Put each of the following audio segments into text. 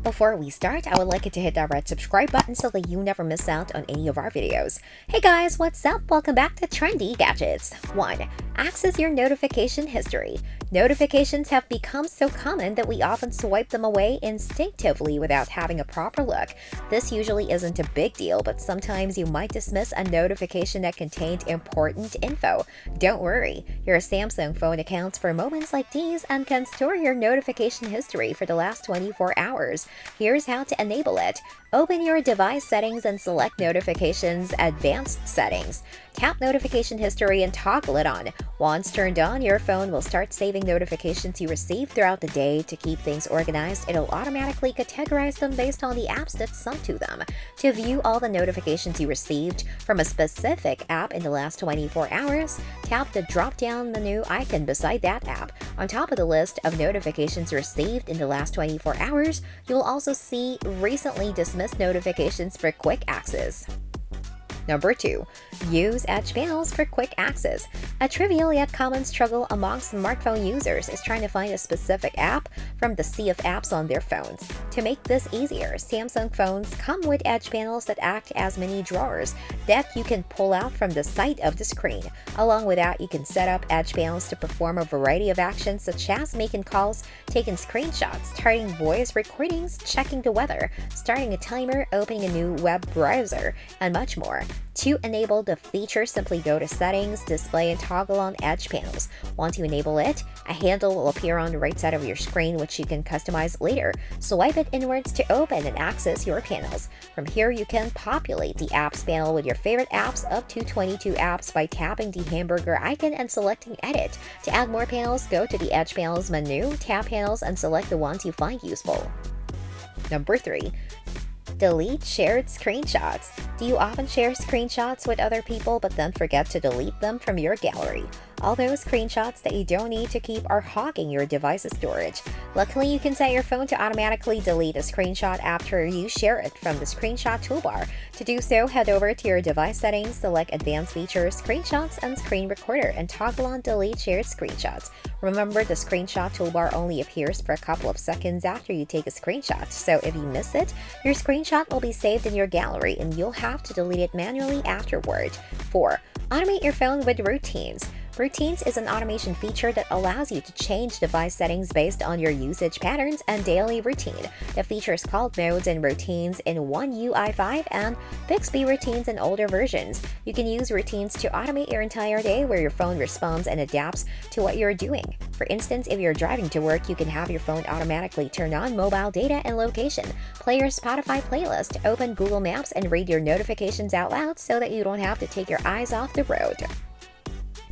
Before we start, I would like you to hit that red subscribe button so that you never miss out on any of our videos. Hey guys, what's up? Welcome back to Trendy Gadgets. 1. Access your notification history. Notifications have become so common that we often swipe them away instinctively without having a proper look. This usually isn't a big deal, but sometimes you might dismiss a notification that contained important info. Don't worry, your Samsung phone accounts for moments like these and can store your notification history for the last 24 hours. Here's how to enable it. Open your device settings and select Notifications Advanced Settings. Tap Notification History and toggle it on. Once turned on, your phone will start saving notifications you receive throughout the day. To keep things organized, it'll automatically categorize them based on the apps that's sent to them. To view all the notifications you received from a specific app in the last 24 hours, tap the drop-down menu icon beside that app. On top of the list of notifications received in the last 24 hours, you'll also see recently dismissed notifications for quick access. Number 2. Use Edge panels for quick access. A trivial yet common struggle amongst smartphone users is trying to find a specific app from the sea of apps on their phones. To make this easier, Samsung phones come with Edge panels that act as mini drawers that you can pull out from the side of the screen. Along with that, you can set up Edge panels to perform a variety of actions such as making calls, taking screenshots, starting voice recordings, checking the weather, starting a timer, opening a new web browser, and much more. To enable the feature, simply go to Settings, Display, and toggle on Edge panels. Once you enable it, a handle will appear on the right side of your screen, which you can customize later. Swipe it inwards to open and access your panels. From here, you can populate the Apps panel with your favorite apps, up to 22 apps, by tapping the hamburger icon and selecting Edit. To add more panels, go to the Edge panels menu, tap Panels, and select the ones you find useful. Number 3. Delete shared screenshots. Do you often share screenshots with other people but then forget to delete them from your gallery? All those screenshots that you don't need to keep are hogging your device's storage. Luckily, you can set your phone to automatically delete a screenshot after you share it from the screenshot toolbar. To do so, head over to your device settings, select Advanced Features, Screenshots, and Screen Recorder, and toggle on Delete Shared Screenshots. Remember, the screenshot toolbar only appears for a couple of seconds after you take a screenshot, so if you miss it, your screenshot will be saved in your gallery and you'll have to delete it manually afterward. 4. Automate your phone with routines. Routines is an automation feature that allows you to change device settings based on your usage patterns and daily routine. The feature is called Modes and Routines in One UI 5 and Bixby Routines in older versions. You can use routines to automate your entire day, where your phone responds and adapts to what you're doing. For instance, if you're driving to work, you can have your phone automatically turn on mobile data and location, play your Spotify playlist, open Google Maps, and read your notifications out loud so that you don't have to take your eyes off the road.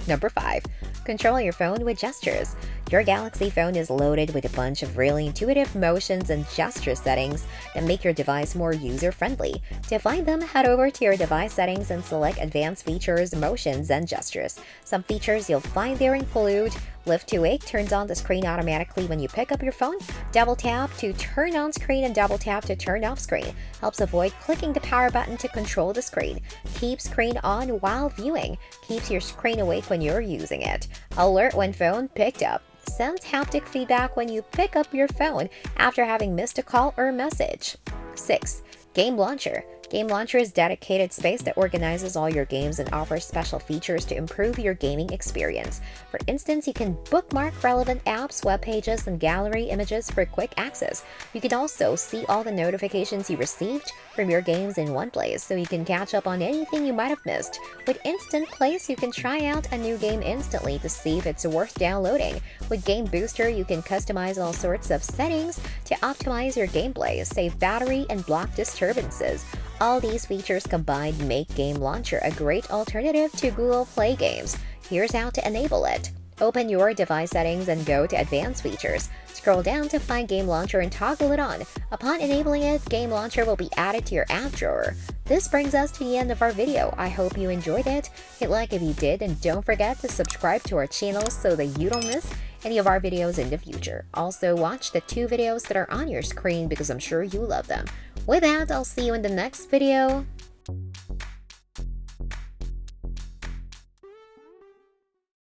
Number 5. Control your phone with gestures. Your Galaxy phone is loaded with a bunch of really intuitive motions and gesture settings that make your device more user-friendly. To find them, head over to your device settings and select Advanced Features, Motions, and Gestures. Some features you'll find there include Lift to Wake turns on the screen automatically when you pick up your phone. Double tap to turn on screen and double tap to turn off screen. Helps avoid clicking the power button to control the screen. Keep screen on while viewing. Keeps your screen awake when you're using it. Alert when phone picked up. Sends haptic feedback when you pick up your phone after having missed a call or message. 6. Game Launcher. Game Launcher is dedicated space that organizes all your games and offers special features to improve your gaming experience. For instance, you can bookmark relevant apps, web pages, and gallery images for quick access. You can also see all the notifications you received from your games in one place, so you can catch up on anything you might have missed. With Instant Place, you can try out a new game instantly to see if it's worth downloading. With Game Booster, you can customize all sorts of settings to optimize your gameplay, save battery, and block disturbances. All these features combined make Game Launcher a great alternative to Google Play games. Here's how to enable it. Open your device settings and go to Advanced Features. Scroll down to find Game Launcher and toggle it on. Upon enabling it, Game Launcher will be added to your app drawer. This brings us to the end of our video. I hope you enjoyed it. Hit like if you did, and don't forget to subscribe to our channel so that you don't miss any of our videos in the future. Also, watch the 2 videos that are on your screen because I'm sure you love them. With that, I'll see you in the next video.